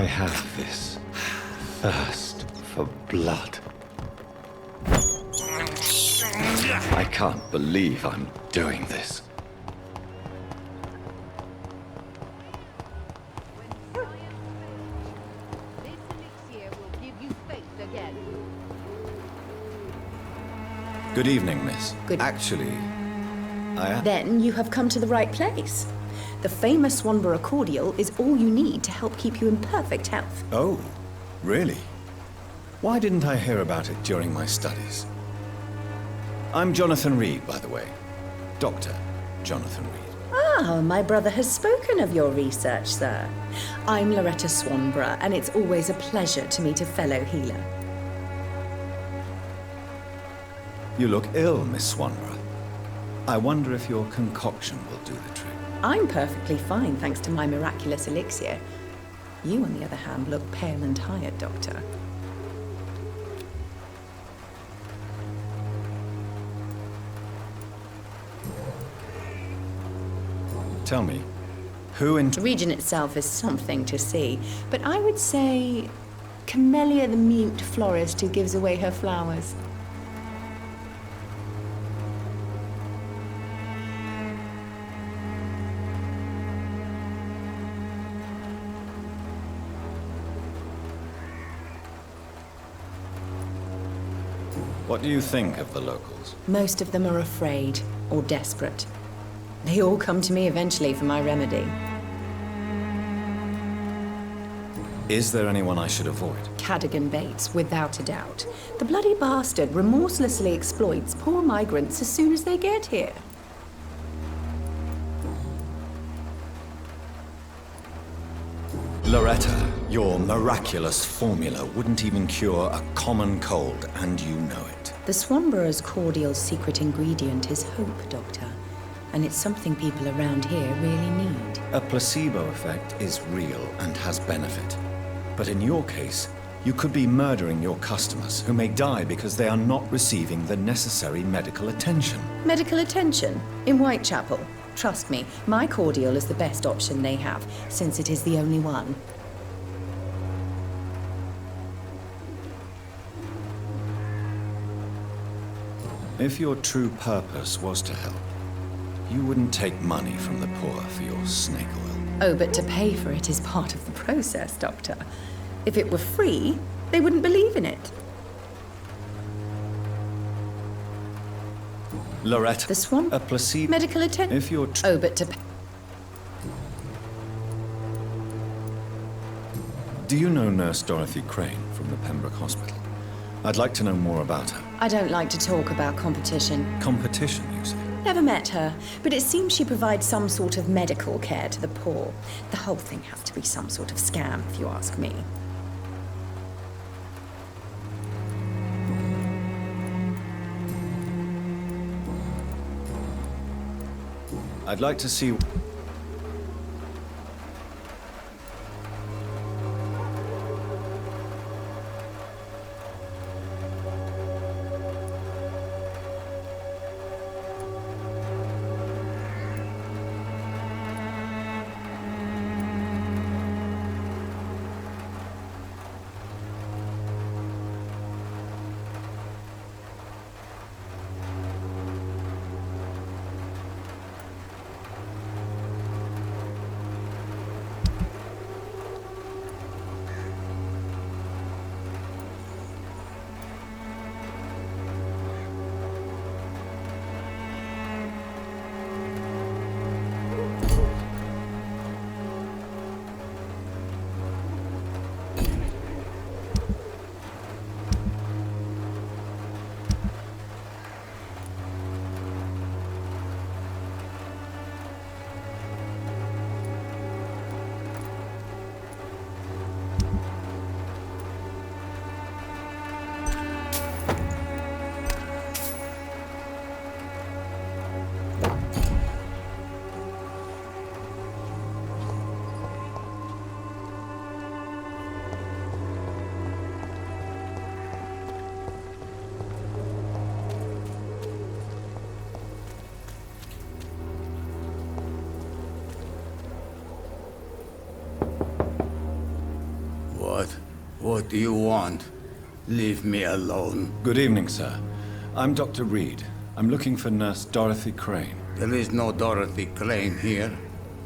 I have this thirst for blood. I can't believe I'm doing this. Good evening, miss. Good. Actually, Then you have come to the right place. The famous Swanborough cordial is all you need to help keep you in perfect health. Oh, really? Why didn't I hear about it during my studies? I'm Jonathan Reed, by the way. Dr. Jonathan Reed. Ah, my brother has spoken of your research, sir. I'm Loretta Swanborough, and it's always a pleasure to meet a fellow healer. You look ill, Miss Swanborough. I wonder if your concoction will do the trick. I'm perfectly fine, thanks to my miraculous elixir. You, on the other hand, look pale and tired, Doctor. Tell me, who in... The region itself is something to see, but I would say Camellia the mute florist who gives away her flowers. What do you think of the locals? Most of them are afraid or desperate. They all come to me eventually for my remedy. Is there anyone I should avoid? Cadogan Bates, without a doubt. The bloody bastard remorselessly exploits poor migrants as soon as they get here. Loretta, your miraculous formula wouldn't even cure a common cold, and you know it. The Swanborough's cordial's secret ingredient is hope, Doctor. And it's something people around here really need. A placebo effect is real and has benefit. But in your case, you could be murdering your customers who may die because they are not receiving the necessary medical attention. Medical attention? In Whitechapel? Trust me, my cordial is the best option they have, since it is the only one. If your true purpose was to help, you wouldn't take money from the poor for your snake oil. Oh, but to pay for it is part of the process, Doctor. If it were free, they wouldn't believe in it. Loretta, The Swan... a placebo... Medical attention... If you're... Oh, but to... Do you know Nurse Dorothy Crane from the Pembroke Hospital? I'd like to know more about her. I don't like to talk about competition. Competition, you say? Never met her, but it seems she provides some sort of medical care to the poor. The whole thing has to be some sort of scam, if you ask me. I'd like to see... What do you want? Leave me alone. Good evening, sir. I'm Dr. Reed. I'm looking for Nurse Dorothy Crane. There is no Dorothy Crane here.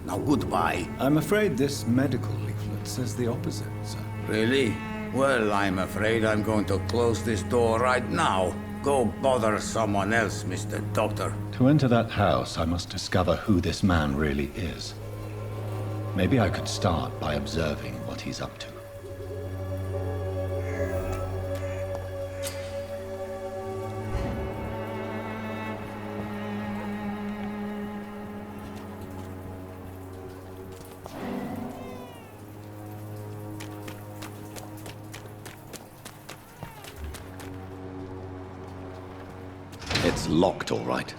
Now goodbye. I'm afraid this medical leaflet says the opposite, sir. Really? Well, I'm afraid I'm going to close this door right now. Go bother someone else, Mr. Doctor. To enter that house, I must discover who this man really is. Maybe I could start by observing what he's up to. It's locked, all right.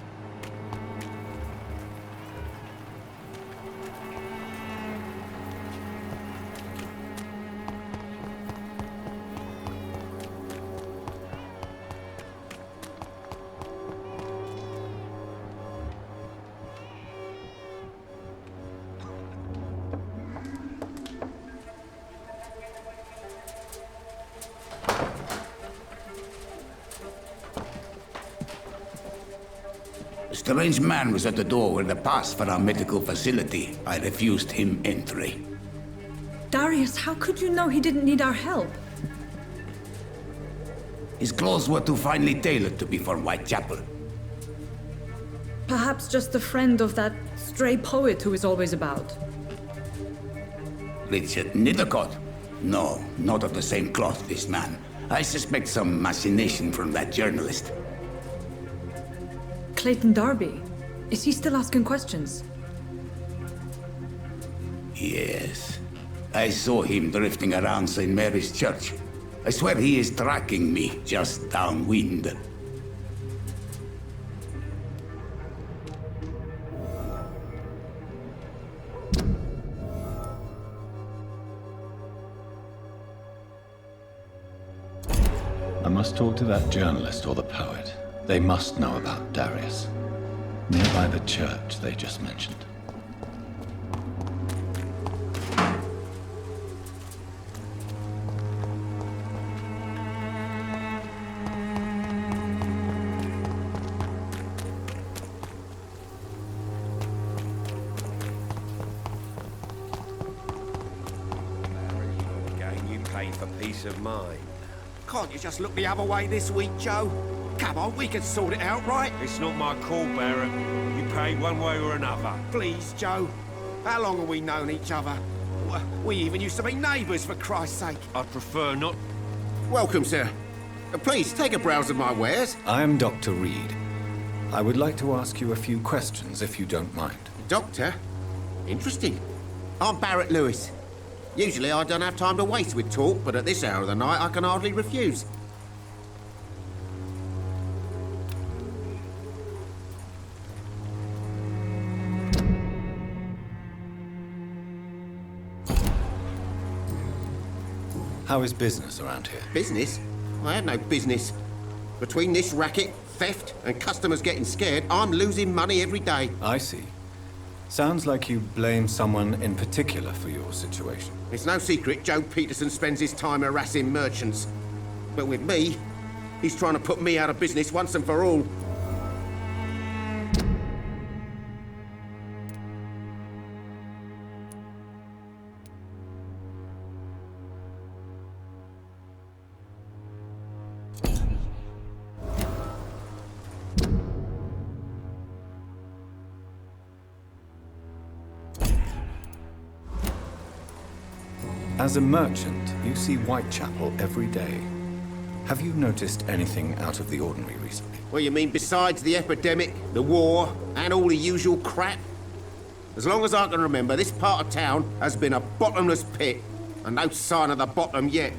A strange man was at the door with a pass for our medical facility. I refused him entry. Darius, how could you know he didn't need our help? His clothes were too finely tailored to be for Whitechapel. Perhaps just a friend of that stray poet who is always about. Richard Nethercott? No, not of the same cloth, this man. I suspect some machination from that journalist. Clayton Darby. Is he still asking questions? Yes. I saw him drifting around St. Mary's Church. I swear he is tracking me just downwind. I must talk to that journalist or the poet. They must know about Darius. Nearby the church they just mentioned. Again, you pay for peace of mind. Can't you just look the other way this week, Joe? Come on, we can sort it out, right? It's not my call, Barrett. You pay one way or another. Please, Joe. How long have we known each other? We even used to be neighbours, for Christ's sake. I'd prefer not... Welcome, sir. Please, take a browse of my wares. I am Dr. Reed. I would like to ask you a few questions, if you don't mind. Doctor? Interesting. I'm Barrett Lewis. Usually I don't have time to waste with talk, but at this hour of the night I can hardly refuse. How is business around here? Business? I have no business. Between this racket, theft, and customers getting scared, I'm losing money every day. I see. Sounds like you blame someone in particular for your situation. It's no secret Joe Peterson spends his time harassing merchants. But with me, he's trying to put me out of business once and for all. As a merchant, you see Whitechapel every day. Have you noticed anything out of the ordinary recently? Well, you mean besides the epidemic, the war, and all the usual crap? As long as I can remember, this part of town has been a bottomless pit, and no sign of the bottom yet.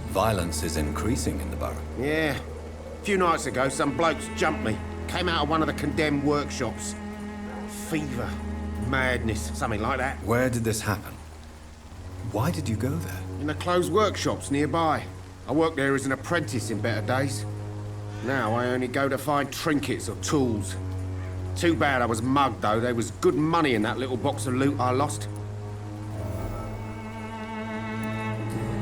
Violence is increasing in the borough. Yeah. A few nights ago, some blokes jumped me. Came out of one of the condemned workshops. Fever. Madness, something like that. Where did this happen? Why did you go there? In the closed workshops nearby. I worked there as an apprentice in better days. Now I only go to find trinkets or tools. Too bad I was mugged, though. There was good money in that little box of loot I lost.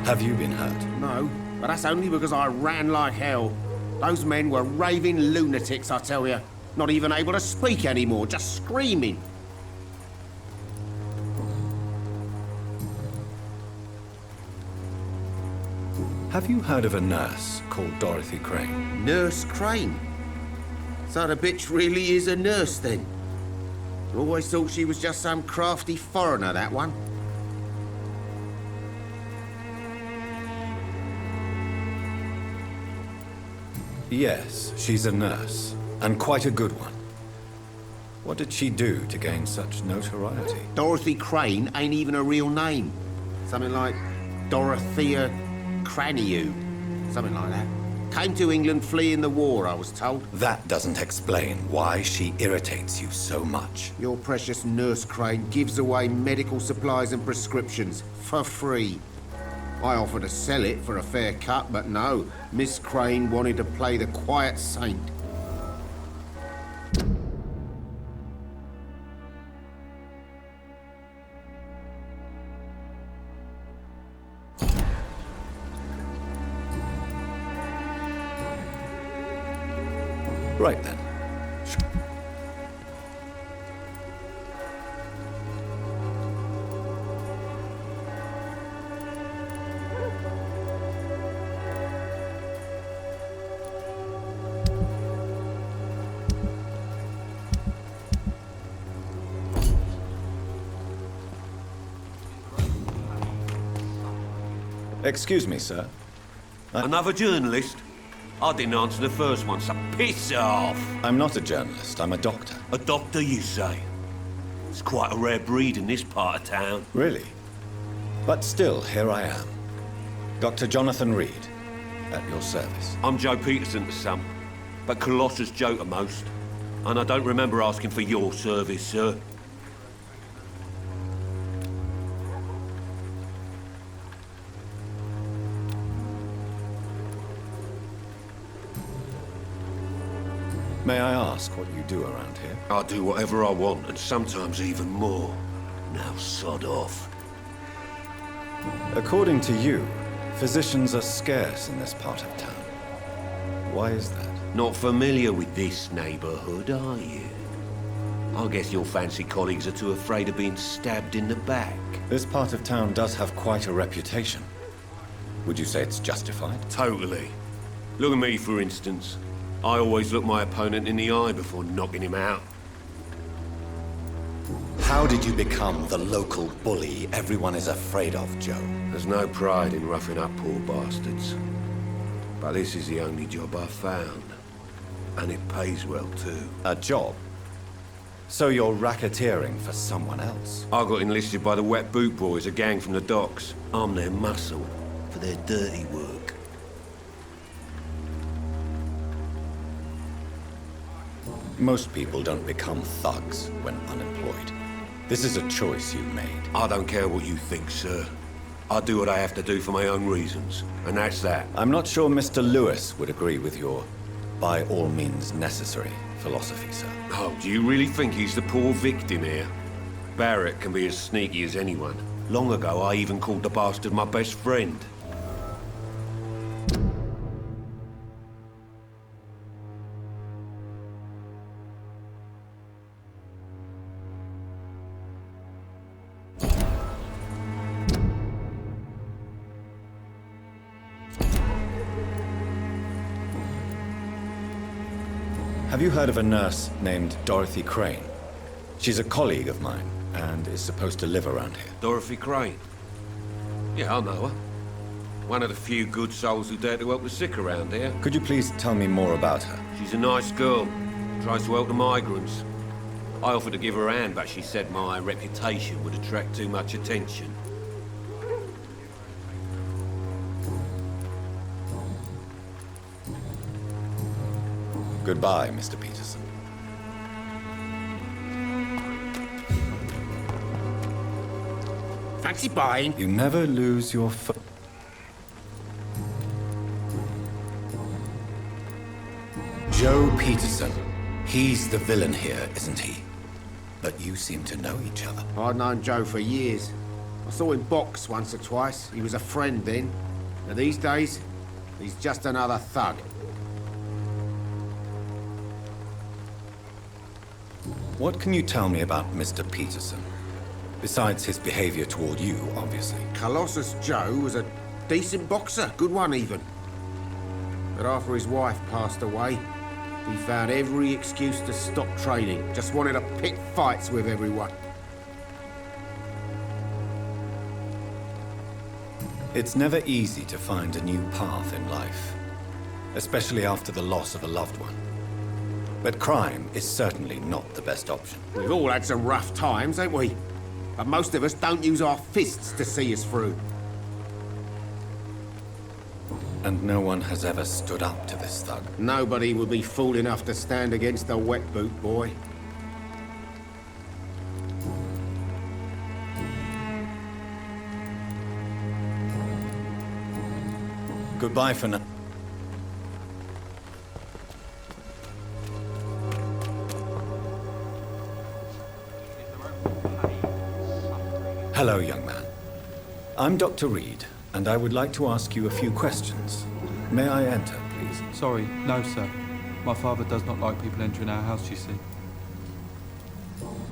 Have you been hurt? No, but that's only because I ran like hell. Those men were raving lunatics, I tell you. Not even able to speak anymore, just screaming. Have you heard of a nurse called Dorothy Crane? Nurse Crane? So the bitch really is a nurse, then? Always thought she was just some crafty foreigner, that one. Yes, she's a nurse, and quite a good one. What did she do to gain such notoriety? Dorothy Crane ain't even a real name. Something like Dorothea Craniu. Something like that. Came to England fleeing the war, I was told. That doesn't explain why she irritates you so much. Your precious Nurse Crane gives away medical supplies and prescriptions for free. I offered to sell it for a fair cut, but no. Miss Crane wanted to play the quiet saint. Right then. Excuse me, sir. Another journalist? I didn't answer the first one, so piss off! I'm not a journalist, I'm a doctor. A doctor, you say? It's quite a rare breed in this part of town. Really? But still, here I am. Dr. Jonathan Reed, at your service. I'm Joe Peterson to some, but Colossus Joe to most. And I don't remember asking for your service, sir. May I ask what you do around here? I do whatever I want, and sometimes even more. Now sod off. According to you, physicians are scarce in this part of town. Why is that? Not familiar with this neighborhood, are you? I guess your fancy colleagues are too afraid of being stabbed in the back. This part of town does have quite a reputation. Would you say it's justified? Totally. Look at me, for instance. I always look my opponent in the eye before knocking him out. How did you become the local bully everyone is afraid of, Joe? There's no pride in roughing up poor bastards. But this is the only job I've found. And it pays well, too. A job? So you're racketeering for someone else? I got enlisted by the Wet Boot Boys, a gang from the docks. I'm their muscle for their dirty work. Most people don't become thugs when unemployed. This is a choice you made. I don't care what you think, sir. I do what I have to do for my own reasons, and that's that. I'm not sure Mr. Lewis would agree with your by all means necessary philosophy, sir. Oh, do you really think he's the poor victim here? Barrett can be as sneaky as anyone. Long ago, I even called the bastard my best friend. Have you heard of a nurse named Dorothy Crane? She's a colleague of mine, and is supposed to live around here. Dorothy Crane? Yeah, I know her. One of the few good souls who dare to help the sick around here. Could you please tell me more about her? She's a nice girl. Tries to help the migrants. I offered to give her a hand, but she said my reputation would attract too much attention. Goodbye, Mr. Peterson. Fancy buying? You never lose your Joe Peterson. He's the villain here, isn't he? But you seem to know each other. I've known Joe for years. I saw him box once or twice. He was a friend then. But these days, he's just another thug. What can you tell me about Mr. Peterson? Besides his behavior toward you, obviously. Colossus Joe was a decent boxer, good one even. But after his wife passed away, he found every excuse to stop training. Just wanted to pick fights with everyone. It's never easy to find a new path in life, especially after the loss of a loved one. But crime is certainly not the best option. We've all had some rough times, ain't we? But most of us don't use our fists to see us through. And no one has ever stood up to this thug. Nobody would be fool enough to stand against the wet boot boy. Goodbye for now. Hello, young man. I'm Dr. Reed, and I would like to ask you a few questions. May I enter, please? Sorry, no, sir. My father does not like people entering our house, you see.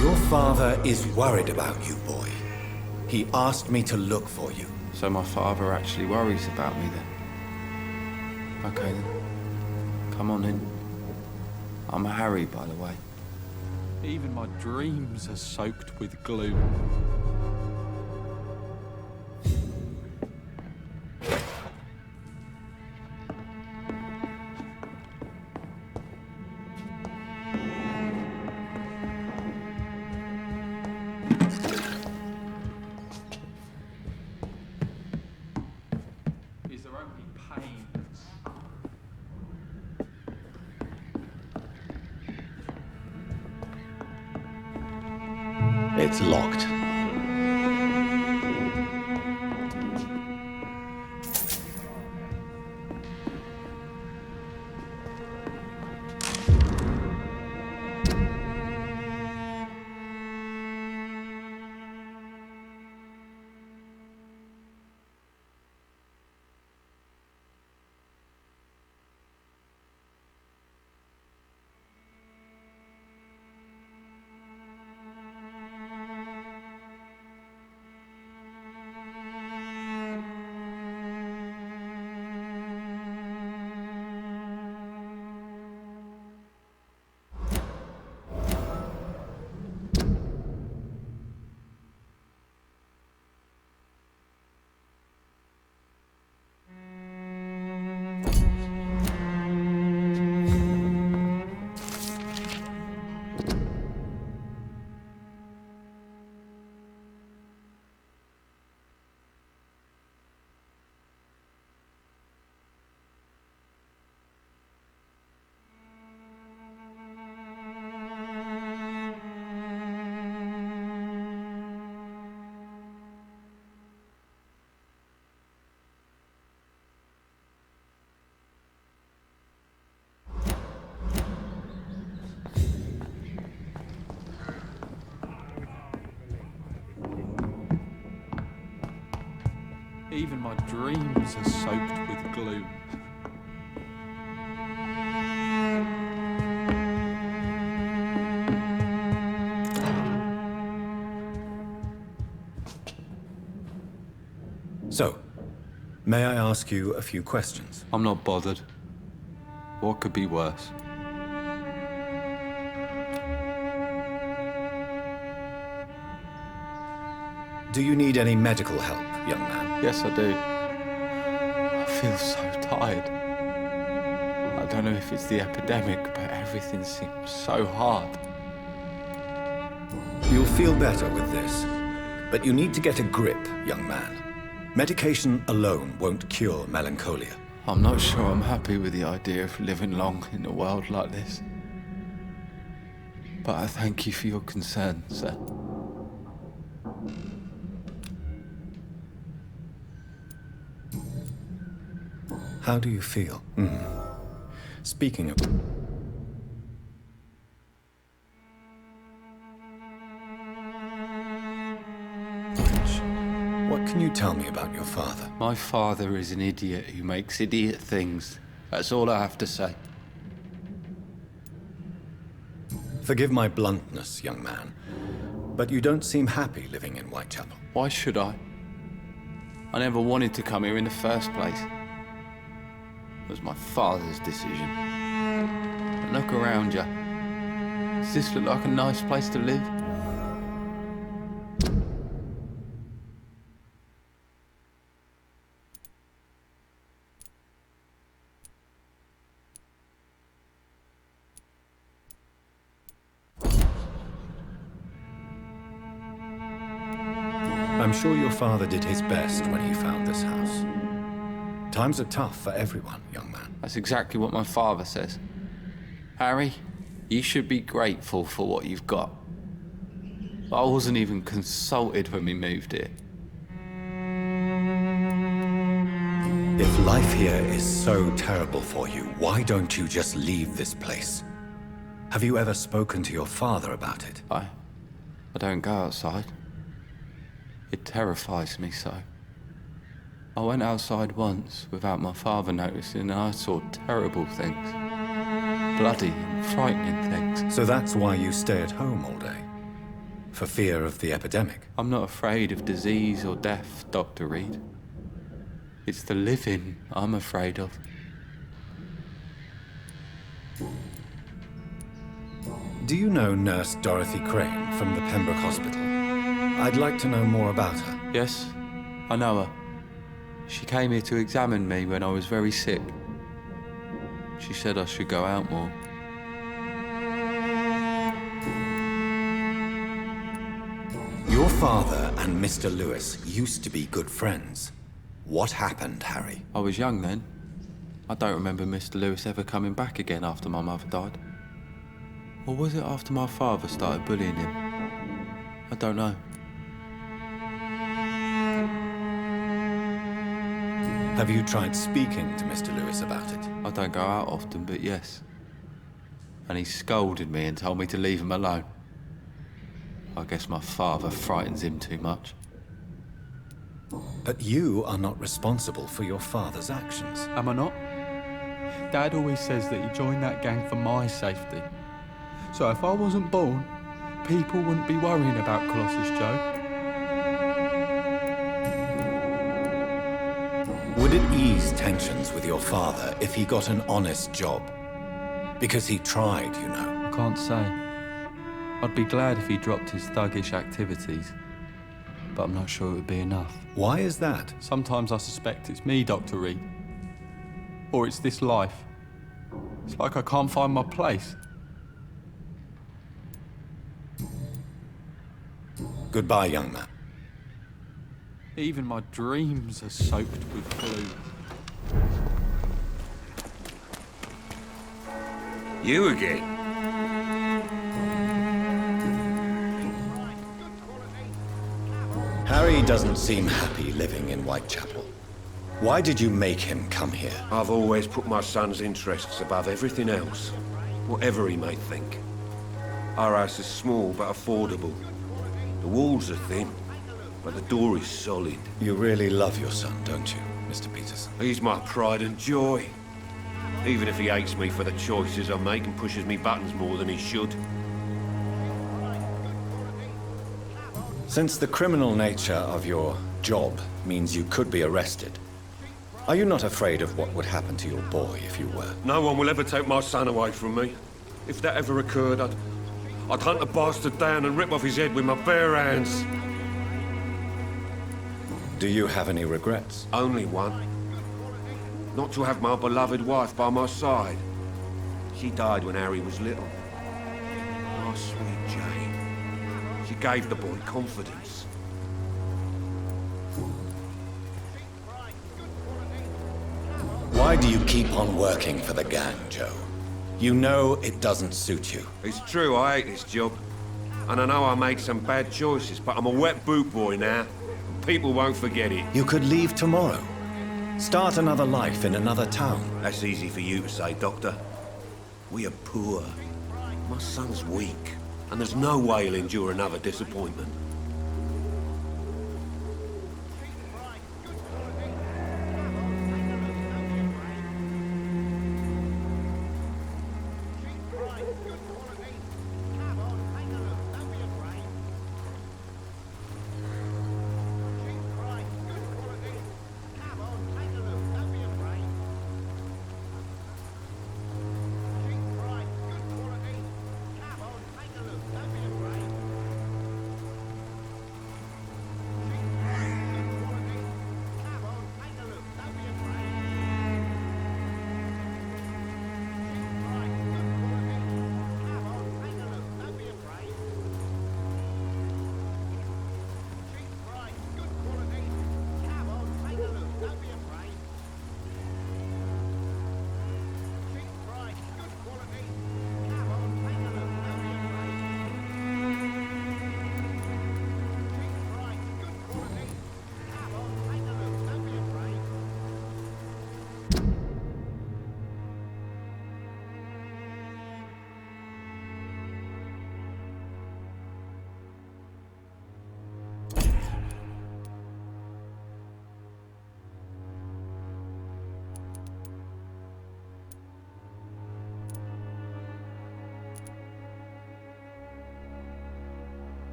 Your father is worried about you, boy. He asked me to look for you. So my father actually worries about me then? Okay then. Come on in. I'm Harry, by the way. Even my dreams are soaked with gloom. Is there only pain? It's locked. Even my dreams are soaked with gloom. So, may I ask you a few questions? I'm not bothered. What could be worse? Do you need any medical help, young man? Yes, I do. I feel so tired. I don't know if it's the epidemic, but everything seems so hard. You'll feel better with this, but you need to get a grip, young man. Medication alone won't cure melancholia. I'm not sure I'm happy with the idea of living long in a world like this. But I thank you for your concern, sir. How do you feel? Speaking of... What can you tell me about your father? My father is an idiot who makes idiot things. That's all I have to say. Forgive my bluntness, young man, but you don't seem happy living in Whitechapel. Why should I? I never wanted to come here in the first place. It was my father's decision. But look around you. Does this look like a nice place to live? I'm sure your father did his best when he found this house. Times are tough for everyone, young man. That's exactly what my father says. Harry, you should be grateful for what you've got. I wasn't even consulted when we moved here. If life here is so terrible for you, why don't you just leave this place? Have you ever spoken to your father about it? I don't go outside. It terrifies me so. I went outside once without my father noticing and I saw terrible things. Bloody and frightening things. So that's why you stay at home all day? For fear of the epidemic? I'm not afraid of disease or death, Dr. Reed. It's the living I'm afraid of. Do you know Nurse Dorothy Crane from the Pembroke Hospital? I'd like to know more about her. Yes, I know her. She came here to examine me when I was very sick. She said I should go out more. Your father and Mr. Lewis used to be good friends. What happened, Harry? I was young then. I don't remember Mr. Lewis ever coming back again after my mother died. Or was it after my father started bullying him? I don't know. Have you tried speaking to Mr. Lewis about it? I don't go out often, but yes. And he scolded me and told me to leave him alone. I guess my father frightens him too much. But you are not responsible for your father's actions. Am I not? Dad always says that he joined that gang for my safety. So if I wasn't born, people wouldn't be worrying about Colossus Joe. Would it ease tensions with your father if he got an honest job? Because he tried, you know. I can't say. I'd be glad if he dropped his thuggish activities, but I'm not sure it would be enough. Why is that? Sometimes I suspect it's me, Dr. Reed. Or it's this life. It's like I can't find my place. Goodbye, young man. Even my dreams are soaked with blue. You again? Harry doesn't seem happy living in Whitechapel. Why did you make him come here? I've always put my son's interests above everything else, whatever he may think. Our house is small but affordable. The walls are thin, but the door is solid. You really love your son, don't you, Mr. Peterson? He's my pride and joy. Even if he hates me for the choices I make and pushes me buttons more than he should. Since the criminal nature of your job means you could be arrested, are you not afraid of what would happen to your boy if you were? No one will ever take my son away from me. If that ever occurred, I'd hunt the bastard down and rip off his head with my bare hands. Do you have any regrets? Only one. Not to have my beloved wife by my side. She died when Harry was little. My sweet Jane. She gave the boy confidence. Why do you keep on working for the gang, Joe? You know it doesn't suit you. It's true, I hate this job. And I know I made some bad choices, but I'm a wet boot boy now. People won't forget it. You could leave tomorrow. Start another life in another town. That's easy for you to say, Doctor. We are poor. My son's weak, and there's no way he'll endure another disappointment.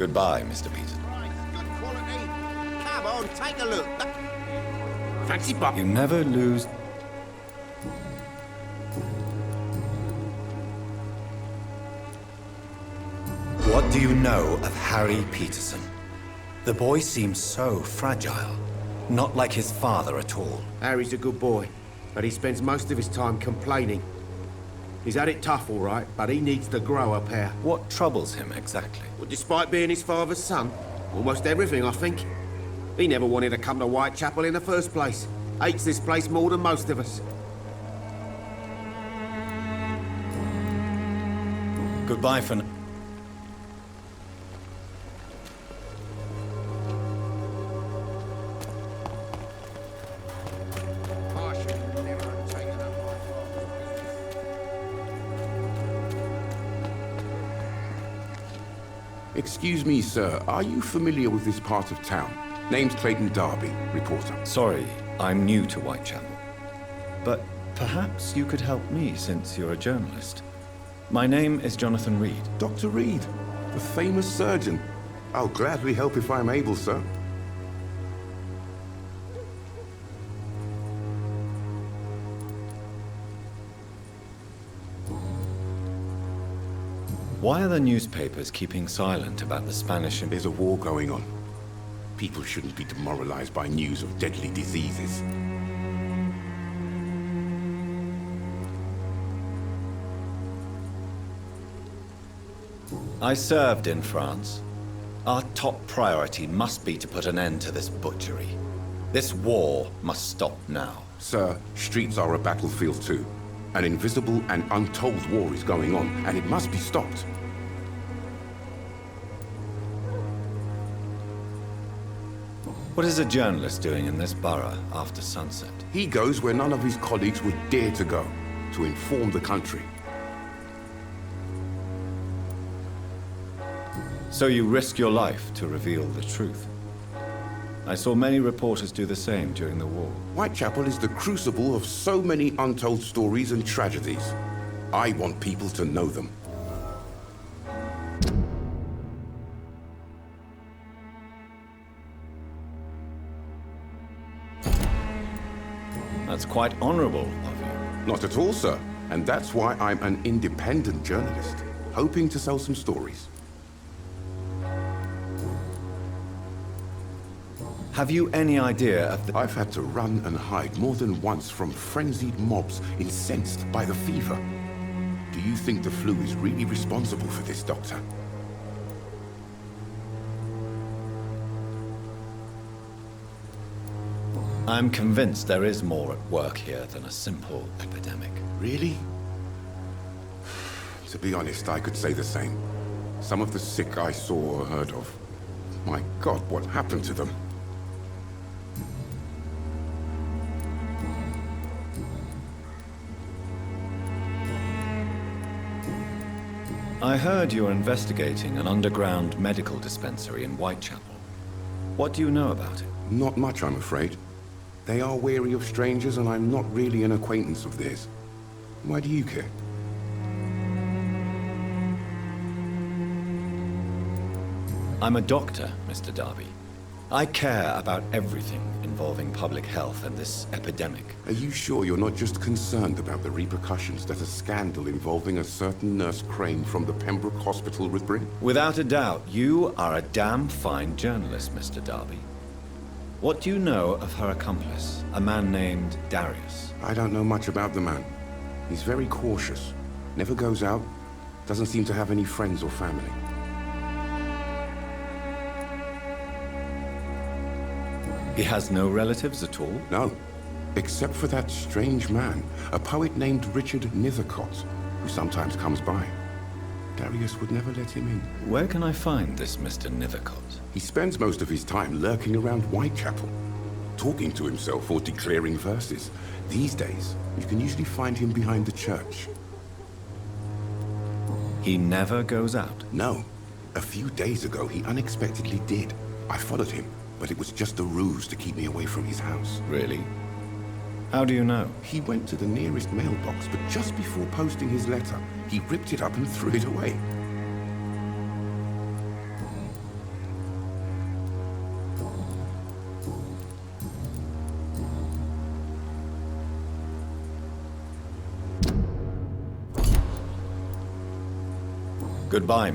Goodbye, Mr. Peterson. Good quality. Come on, take a look. Fancy pop. You never lose... What do you know of Harry Peterson? The boy seems so fragile. Not like his father at all. Harry's a good boy, but he spends most of his time complaining. He's had it tough, all right, but he needs to grow a pair. What troubles him exactly? Well, despite being his father's son, almost everything, I think. He never wanted to come to Whitechapel in the first place. Hates this place more than most of us. Goodbye for now. Excuse me, sir. Are you familiar with this part of town? Name's Clayton Darby, reporter. Sorry, I'm new to Whitechapel. But perhaps you could help me since you're a journalist. My name is Jonathan Reed. Dr. Reed, the famous surgeon. I'll gladly help if I'm able, sir. Why are the newspapers keeping silent about the Spanish... There's a war going on. People shouldn't be demoralized by news of deadly diseases. I served in France. Our top priority must be to put an end to this butchery. This war must stop now. Sir, streets are a battlefield too. An invisible and untold war is going on, and it must be stopped. What is a journalist doing in this borough after sunset? He goes where none of his colleagues would dare to go, to inform the country. So you risk your life to reveal the truth. I saw many reporters do the same during the war. Whitechapel is the crucible of so many untold stories and tragedies. I want people to know them. That's quite honorable of you. Not at all, sir. And that's why I'm an independent journalist, hoping to sell some stories. Have you any idea of the... I've had to run and hide more than once from frenzied mobs incensed by the fever. Do you think the flu is really responsible for this, Doctor? I'm convinced there is more at work here than a simple epidemic. Really? To be honest, I could say the same. Some of the sick I saw or heard of. My God, what happened to them? I heard you're investigating an underground medical dispensary in Whitechapel. What do you know about it? Not much, I'm afraid. They are wary of strangers, and I'm not really an acquaintance of theirs. Why do you care? I'm a doctor, Mr. Darby. I care about everything involving public health and this epidemic. Are you sure you're not just concerned about the repercussions that a scandal involving a certain Nurse Crane from the Pembroke Hospital would bring? Without a doubt, you are a damn fine journalist, Mr. Darby. What do you know of her accomplice, a man named Darius? I don't know much about the man. He's very cautious, never goes out, doesn't seem to have any friends or family. He has no relatives at all? No, except for that strange man, a poet named Richard Nethercott, who sometimes comes by. Darius would never let him in. Where can I find this Mr. Nethercott? He spends most of his time lurking around Whitechapel, talking to himself or declaring verses. These days, you can usually find him behind the church. He never goes out? No. A few days ago, he unexpectedly did. I followed him, but it was just a ruse to keep me away from his house. Really? How do you know? He went to the nearest mailbox, but just before posting his letter, he ripped it up and threw it away. Goodbye.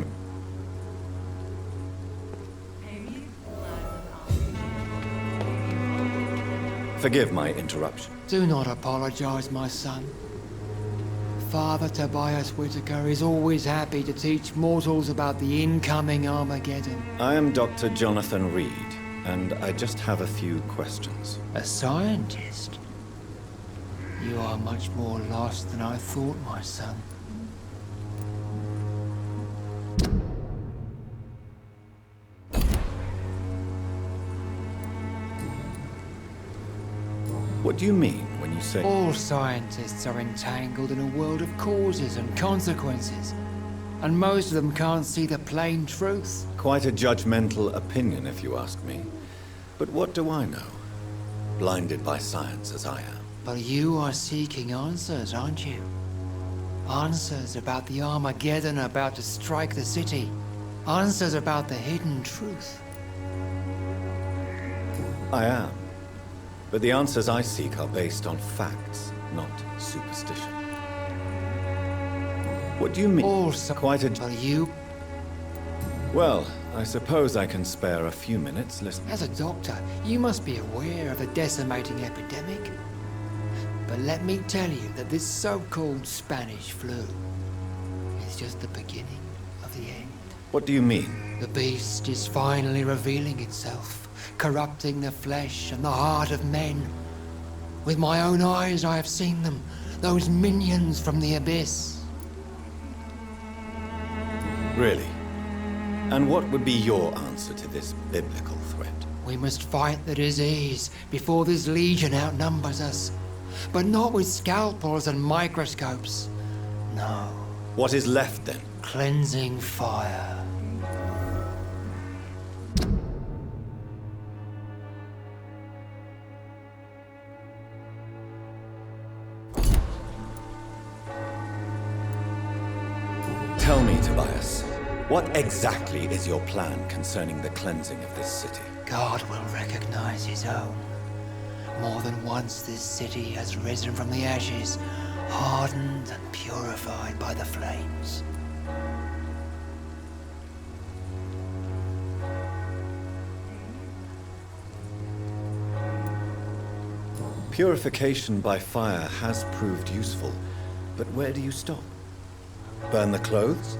Forgive my interruption. Do not apologize, my son. Father Tobias Whitaker is always happy to teach mortals about the incoming Armageddon. I am Dr. Jonathan Reed, and I just have a few questions. A scientist? You are much more lost than I thought, my son. What do you mean when you say... All scientists are entangled in a world of causes and consequences, and most of them can't see the plain truth. Quite a judgmental opinion, if you ask me. But what do I know? Blinded by science as I am. But you are seeking answers, aren't you? Answers about the Armageddon about to strike the city. Answers about the hidden truth. I am. But the answers I seek are based on facts, not superstition. What do you mean? Also, quite a... But you... Well, I suppose I can spare a few minutes listening. As a doctor, you must be aware of the decimating epidemic. But let me tell you that this so-called Spanish flu is just the beginning of the end. What do you mean? The beast is finally revealing itself, corrupting the flesh and the heart of men. With my own eyes I have seen them, those minions from the abyss. Really? And what would be your answer to this biblical threat? We must fight the disease before this legion outnumbers us. But not with scalpels and microscopes. No. What is left then? Cleansing fire. Tell me, Tobias, what exactly is your plan concerning the cleansing of this city? God will recognize his own. More than once this city has risen from the ashes, hardened and purified by the flames. Purification by fire has proved useful, but where do you stop? Burn the clothes?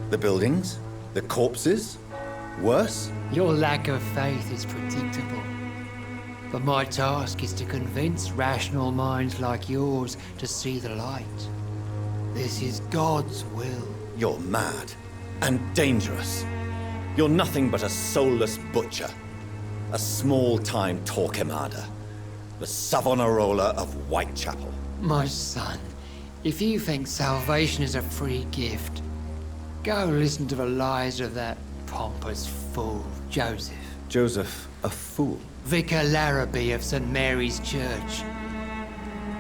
The buildings? The corpses? Worse? Your lack of faith is predictable. But my task is to convince rational minds like yours to see the light. This is God's will. You're mad and dangerous. You're nothing but a soulless butcher. A small-time Torquemada. The Savonarola of Whitechapel. My son, if you think salvation is a free gift, go listen to the lies of that pompous fool, Joseph. Joseph, a fool? Vicar Larrabee of St. Mary's Church.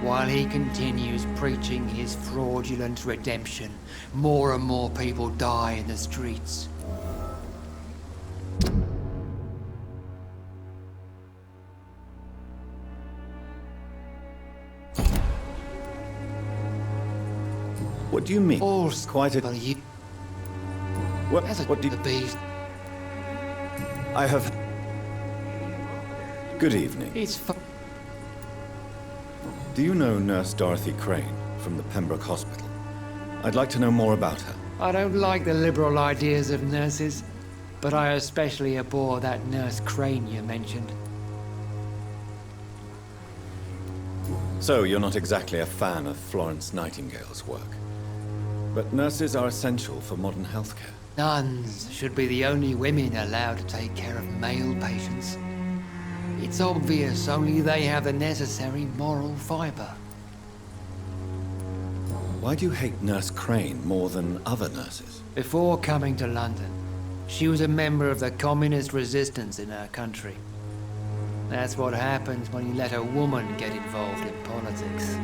While he continues preaching his fraudulent redemption, more and more people die in the streets. What do you mean? All quite a... But you... What do you... The beast... I have... Good evening. It's Do you know Nurse Dorothy Crane from the Pembroke Hospital? I'd like to know more about her. I don't like the liberal ideas of nurses, but I especially abhor that Nurse Crane you mentioned. So, you're not exactly a fan of Florence Nightingale's work. But nurses are essential for modern healthcare. Nuns should be the only women allowed to take care of male patients. It's obvious only they have the necessary moral fibre. Why do you hate Nurse Crane more than other nurses? Before coming to London, she was a member of the communist resistance in her country. That's what happens when you let a woman get involved in politics.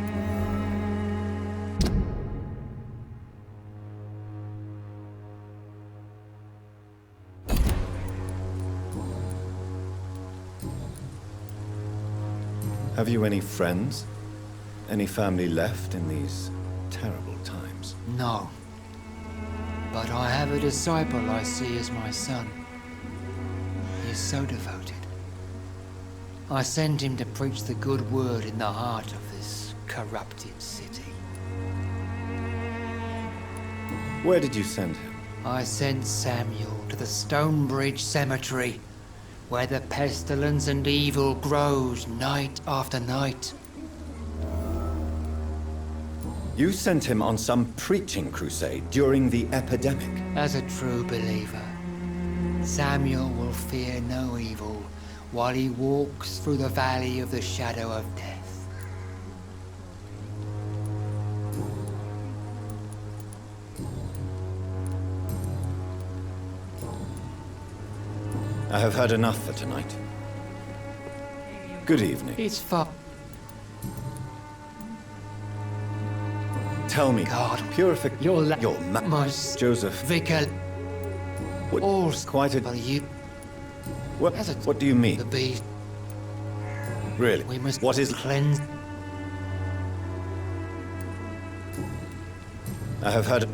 Have you any friends? Any family left in these terrible times? No. But I have a disciple I see as my son. He is so devoted. I send him to preach the good word in the heart of this corrupted city. Where did you send him? I sent Samuel to the Stonebridge Cemetery, where the pestilence and evil grows night after night. You sent him on some preaching crusade during the epidemic. As a true believer, Samuel will fear no evil while he walks through the valley of the shadow of death. I have heard enough for tonight. Good evening. It's far. Tell me, God, purific your Joseph. Vicar. What? All's Quite a. for you. What do you mean? The beast. Really? We must What is? cleanse. I have heard.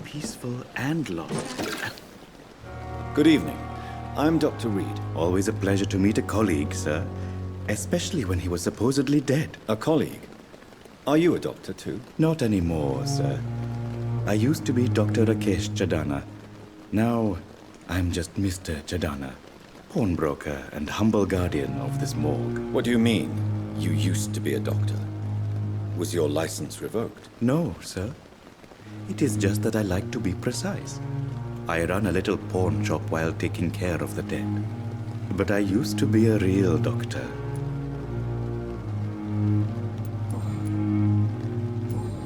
Peaceful and lost. Good evening. I'm Dr. Reed. Always a pleasure to meet a colleague, sir. Especially when he was supposedly dead. A colleague? Are you a doctor too? Not anymore, sir. I used to be Dr. Rakesh Chadana. Now, I'm just Mr. Chadana, pawnbroker and humble guardian of this morgue. What do you mean, you used to be a doctor? Was your license revoked? No, sir. It is just that I like to be precise. I run a little pawn shop while taking care of the dead. But I used to be a real doctor.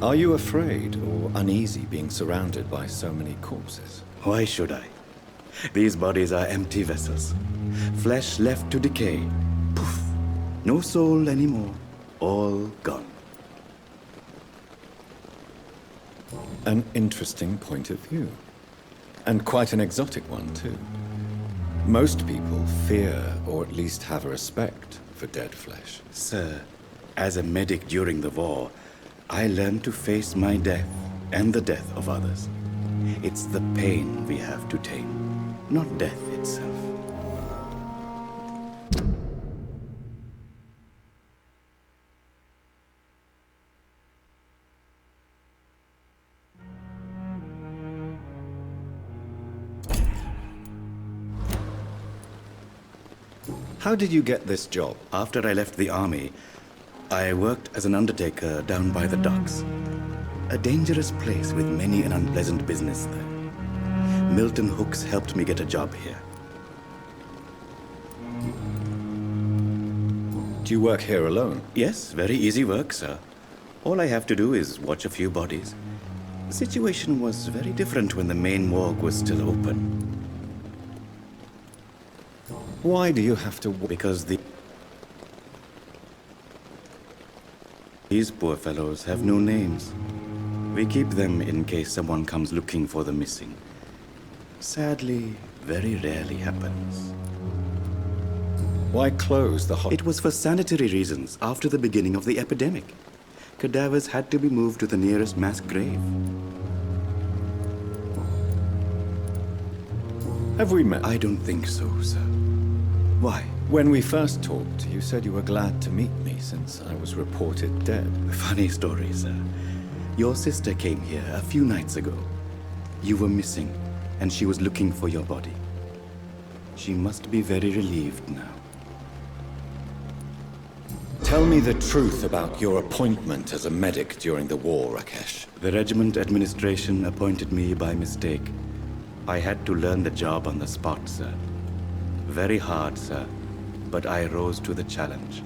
Are you afraid or uneasy being surrounded by so many corpses? Why should I? These bodies are empty vessels. Flesh left to decay. Poof. No soul anymore. All gone. An interesting point of view. And quite an exotic one, too. Most people fear, or at least have a respect, for dead flesh. Sir, as a medic during the war, I learned to face my death and the death of others. It's the pain we have to tame, not death itself. How did you get this job? After I left the army, I worked as an undertaker down by the docks. A dangerous place with many an unpleasant business there. Milton Hooks helped me get a job here. Do you work here alone? Yes, very easy work, sir. All I have to do is watch a few bodies. The situation was very different when the main morgue was still open. Why do you have to... Because these poor fellows have no names. We keep them in case someone comes looking for the missing. Sadly, very rarely happens. Why close the It was for sanitary reasons after the beginning of the epidemic. Cadavers had to be moved to the nearest mass grave. Have we met? I don't think so, sir. Why? When we first talked, you said you were glad to meet me since I was reported dead. Funny story, sir. Your sister came here a few nights ago. You were missing, and she was looking for your body. She must be very relieved now. Tell me the truth about your appointment as a medic during the war, Rakesh. The regiment administration appointed me by mistake. I had to learn the job on the spot, sir. Very hard, sir, but I rose to the challenge.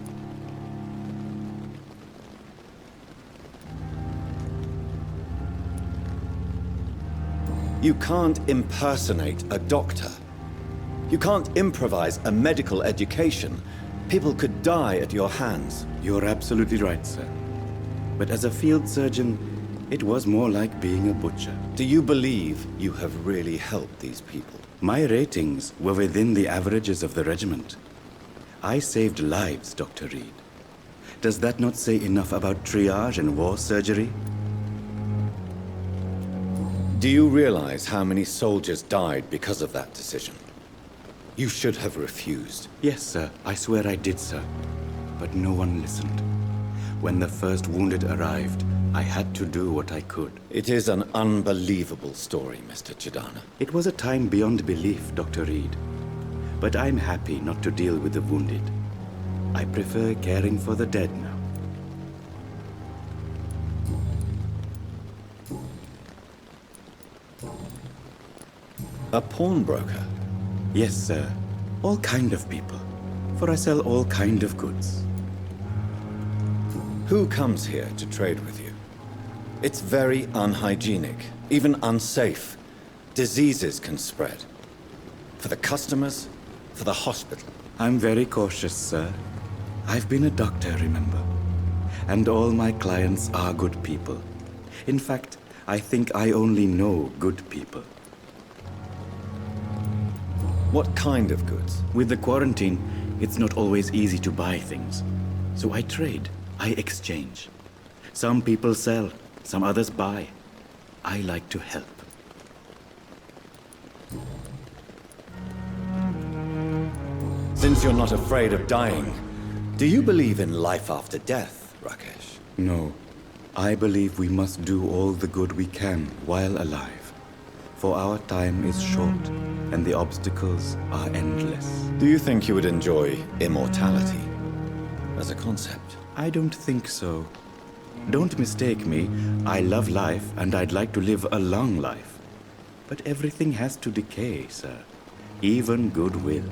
You can't impersonate a doctor. You can't improvise a medical education. People could die at your hands. You're absolutely right, sir. But as a field surgeon, it was more like being a butcher. Do you believe you have really helped these people? My ratings were within the averages of the regiment. I saved lives, Dr. Reed. Does that not say enough about triage and war surgery? Do you realize how many soldiers died because of that decision? You should have refused. Yes, sir. I swear I did, sir. But no one listened. When the first wounded arrived, I had to do what I could. It is an unbelievable story, Mr. Chadana. It was a time beyond belief, Dr. Reed. But I'm happy not to deal with the wounded. I prefer caring for the dead now. A pawnbroker? Yes, sir. All kind of people. For I sell all kind of goods. Who comes here to trade with you? It's very unhygienic, even unsafe. Diseases can spread. For the customers, for the hospital. I'm very cautious, sir. I've been a doctor, remember? And all my clients are good people. In fact, I think I only know good people. What kind of goods? With the quarantine, it's not always easy to buy things. So I trade, I exchange. Some people sell, some others buy. I like to help. Since you're not afraid of dying, do you believe in life after death, Rakesh? No. I believe we must do all the good we can while alive. For our time is short, and the obstacles are endless. Do you think you would enjoy immortality as a concept? I don't think so. Don't mistake me. I love life, and I'd like to live a long life. But everything has to decay, sir. Even goodwill.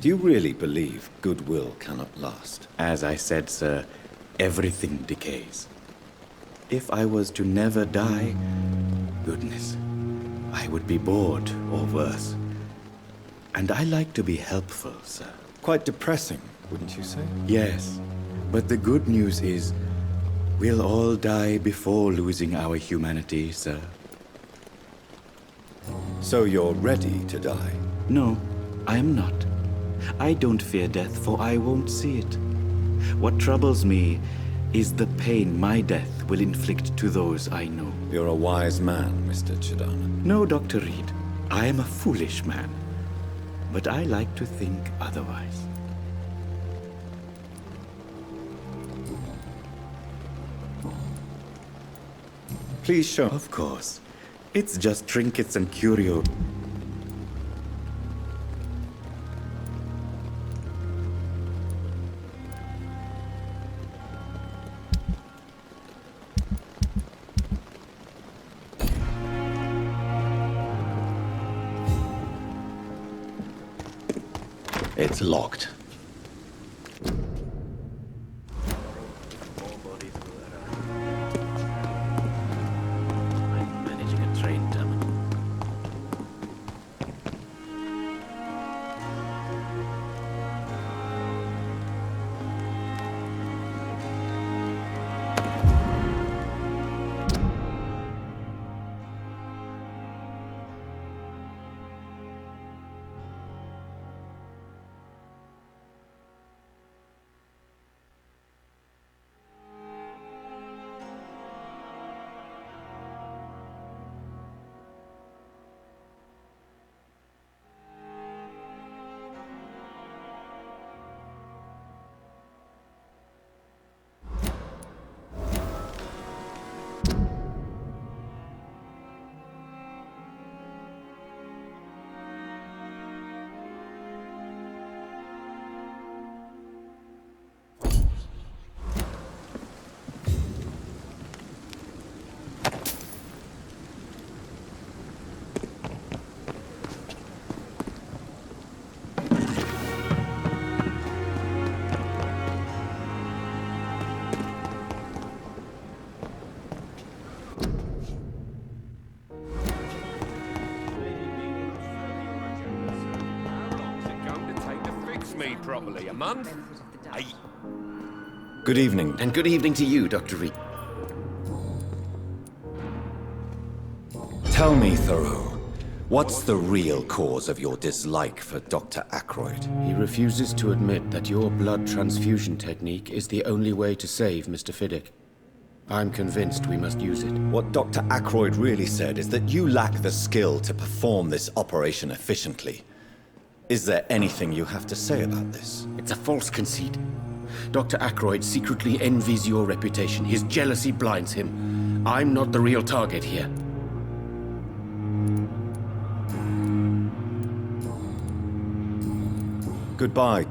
Do you really believe goodwill cannot last? As I said, sir, everything decays. If I was to never die, goodness, I would be bored or worse. And I like to be helpful, sir. Quite depressing, wouldn't you say? Yes, but the good news is, we'll all die before losing our humanity, sir. So you're ready to die? No, I am not. I don't fear death, for I won't see it. What troubles me is the pain my death will inflict to those I know. You're a wise man, Mr. Chidana. No, Dr. Reed. I am a foolish man. But I like to think otherwise. Please show. Of course. It's just trinkets and curio. It's locked. I'm managing a train terminal. Properly, a month? Good evening. And good evening to you, Dr. Reed. Tell me, Thoreau, what's the real cause of your dislike for Dr. Ackroyd? He refuses to admit that your blood transfusion technique is the only way to save Mr. Fiddick. I'm convinced we must use it. What Dr. Ackroyd really said is that you lack the skill to perform this operation efficiently. Is there anything you have to say about this? It's a false conceit. Dr. Ackroyd secretly envies your reputation. His jealousy blinds him. I'm not the real target here. Goodbye.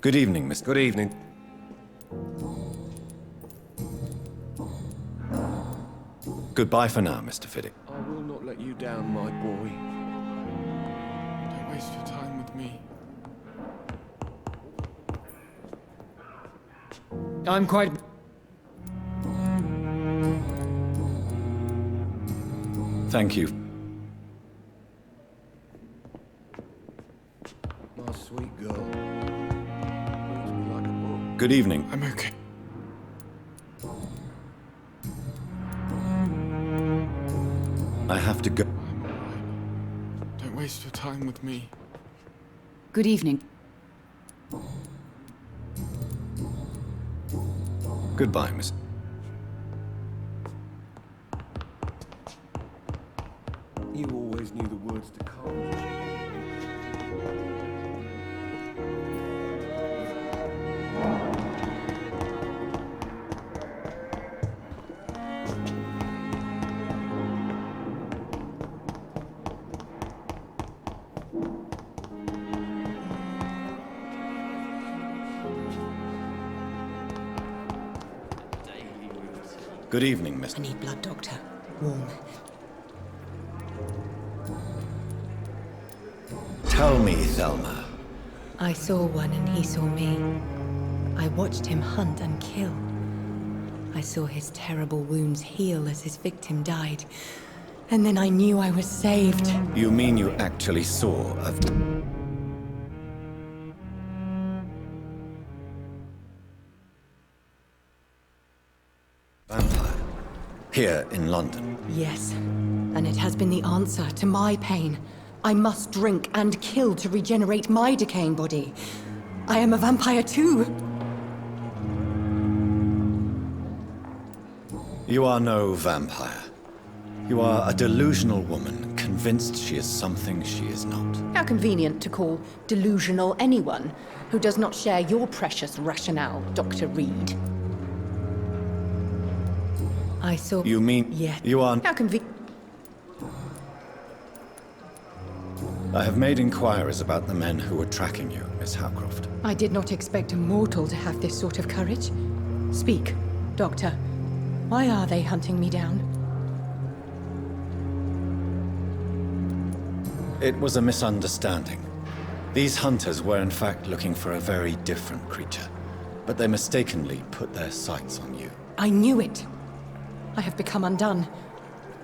Good evening, Mr. Good evening. Goodbye for now, Mr. Fiddick. I will not let you down, my boy. Don't waste your time with me. I'm quite... Thank you. My sweet girl. Reads me like a book. Good evening. I'm okay. I have to go. I'm alright. Don't waste your time with me. Good evening. Goodbye, Miss. You always knew the words to calm. Good evening, Miss. I need blood, Doctor. Warm. Tell me, Thelma. I saw one and he saw me. I watched him hunt and kill. I saw his terrible wounds heal as his victim died. And then I knew I was saved. You mean you actually saw a... vampire? Here in London? Yes. And it has been the answer to my pain. I must drink and kill to regenerate my decaying body. I am a vampire too. You are no vampire. You are a delusional woman, convinced she is something she is not. How convenient to call delusional anyone who does not share your precious rationale, Dr. Reed. I saw... You mean... Yes. You are... How convenient... I have made inquiries about the men who were tracking you, Miss Howcroft. I did not expect a mortal to have this sort of courage. Speak, Doctor. Why are they hunting me down? It was a misunderstanding. These hunters were in fact looking for a very different creature, but they mistakenly put their sights on you. I knew it. I have become undone.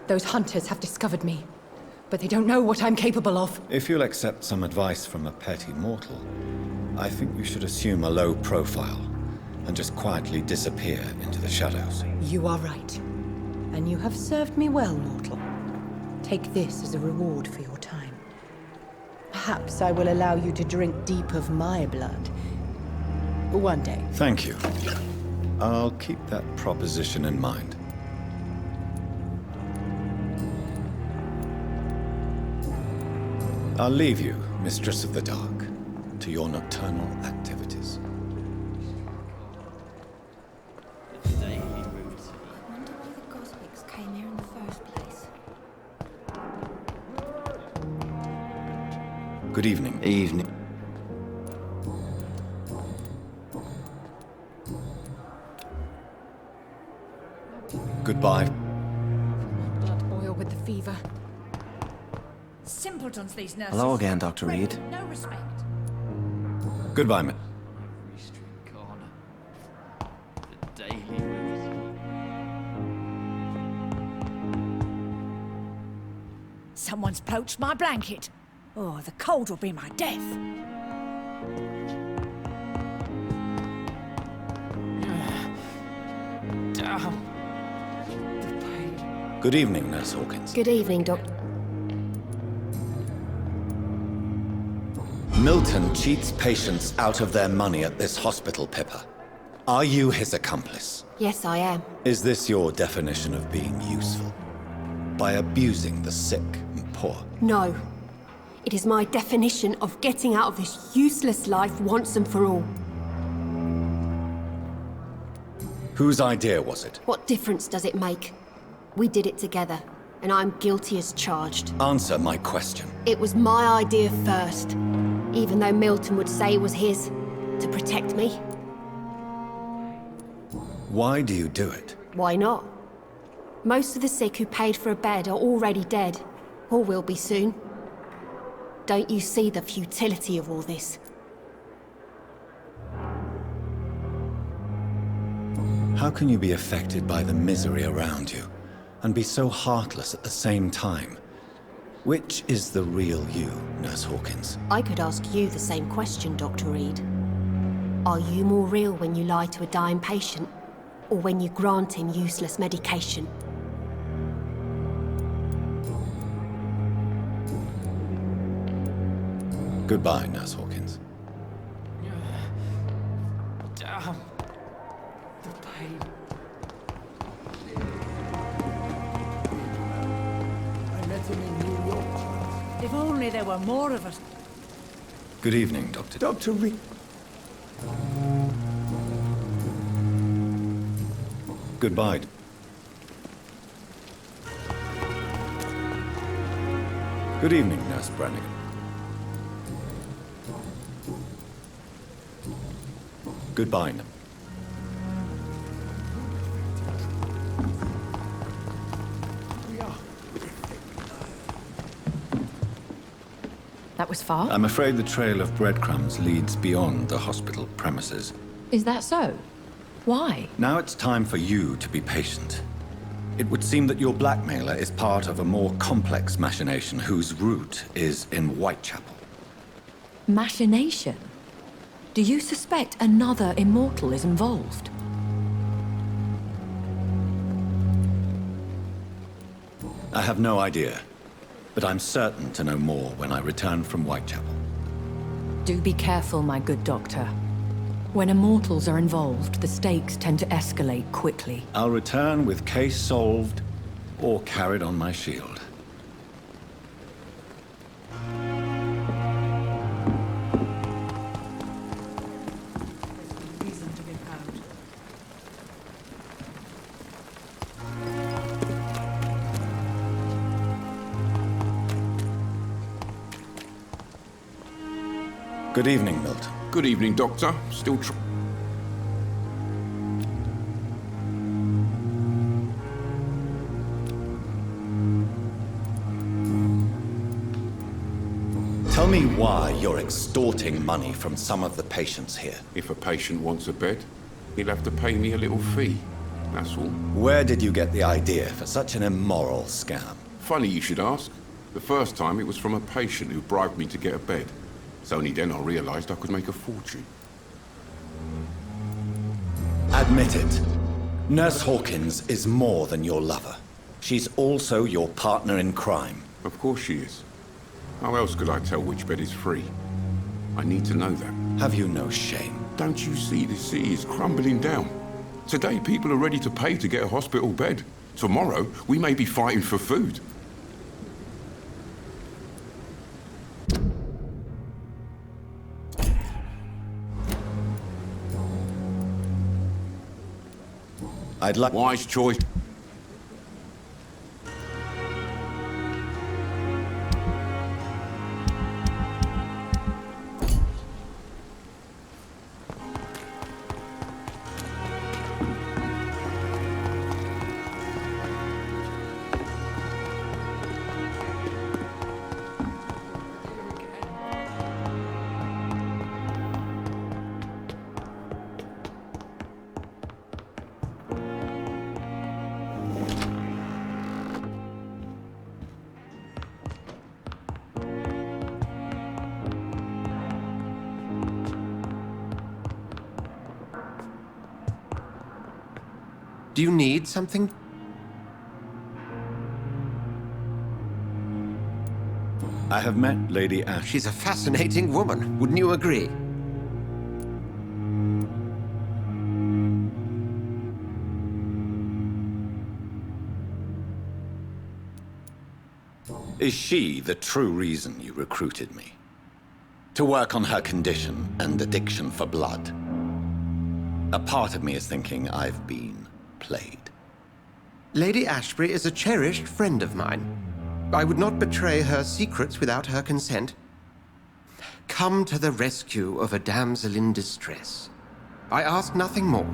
Those hunters have discovered me, but they don't know what I'm capable of. If you'll accept some advice from a petty mortal, I think you should assume a low profile and just quietly disappear into the shadows. You are right. And you have served me well, mortal. Take this as a reward for your time. Perhaps I will allow you to drink deep of my blood. One day. Thank you. I'll keep that proposition in mind. I'll leave you, Mistress of the Dark, to your nocturnal activities. I wonder why the Gothics came here in the first place. Good evening. Evening. Goodbye. Blood boil with the fever. Simpletons, these nurses. Hello again, Dr. Reed. No respect. Goodbye, Miss. Someone's poached my blanket. Oh, the cold will be my death. Good evening, Nurse Hawkins. Good evening, Doctor. Milton cheats patients out of their money at this hospital, Pippa. Are you his accomplice? Yes, I am. Is this your definition of being useful? By abusing the sick and poor? No. It is my definition of getting out of this useless life once and for all. Whose idea was it? What difference does it make? We did it together, and I'm guilty as charged. Answer my question. It was my idea first, even though Milton would say it was his, to protect me. Why do you do it? Why not? Most of the sick who paid for a bed are already dead, or will be soon. Don't you see the futility of all this? How can you be affected by the misery around you, and be so heartless at the same time? Which is the real you, Nurse Hawkins? I could ask you the same question, Dr. Reed. Are you more real when you lie to a dying patient, or when you grant him useless medication? Goodbye, Nurse Hawkins. Damn. The pain. I met him in New York. If only there were more of us. Good evening, Doctor. Dr. Reed. Goodbye. Good evening, Nurse Brannigan. Goodbye. That was far? I'm afraid the trail of breadcrumbs leads beyond the hospital premises. Is that so? Why? Now it's time for you to be patient. It would seem that your blackmailer is part of a more complex machination whose root is in Whitechapel. Machination? Do you suspect another immortal is involved? I have no idea, but I'm certain to know more when I return from Whitechapel. Do be careful, my good doctor. When immortals are involved, the stakes tend to escalate quickly. I'll return with case solved or carried on my shield. Good evening, Milt. Good evening, Doctor. Still Tell me why you're extorting money from some of the patients here. If a patient wants a bed, he'll have to pay me a little fee. That's all. Where did you get the idea for such an immoral scam? Funny you should ask. The first time it was from a patient who bribed me to get a bed. It's only then I realized I could make a fortune. Admit it. Nurse Hawkins is more than your lover. She's also your partner in crime. Of course she is. How else could I tell which bed is free? I need to know that. Have you no shame? Don't you see the city is crumbling down? Today people are ready to pay to get a hospital bed. Tomorrow we may be fighting for food. I'd like... Wise choice. Do you need something? I have met Lady Ash. She's a fascinating woman, wouldn't you agree? Is she the true reason you recruited me? To work on her condition and addiction for blood? A part of me is thinking I've been played. Lady Ashbury is a cherished friend of mine. I would not betray her secrets without her consent. Come to the rescue of a damsel in distress. I ask nothing more.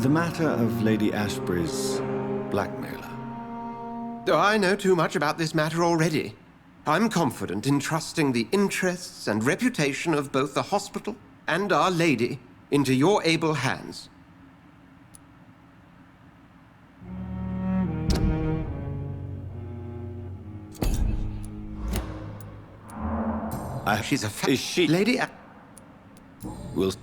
The matter of Lady Ashbury's blackmailer. Oh, I know too much about this matter already. I'm confident in trusting the interests and reputation of both the hospital and Our Lady into your able hands. She's a Lady. Will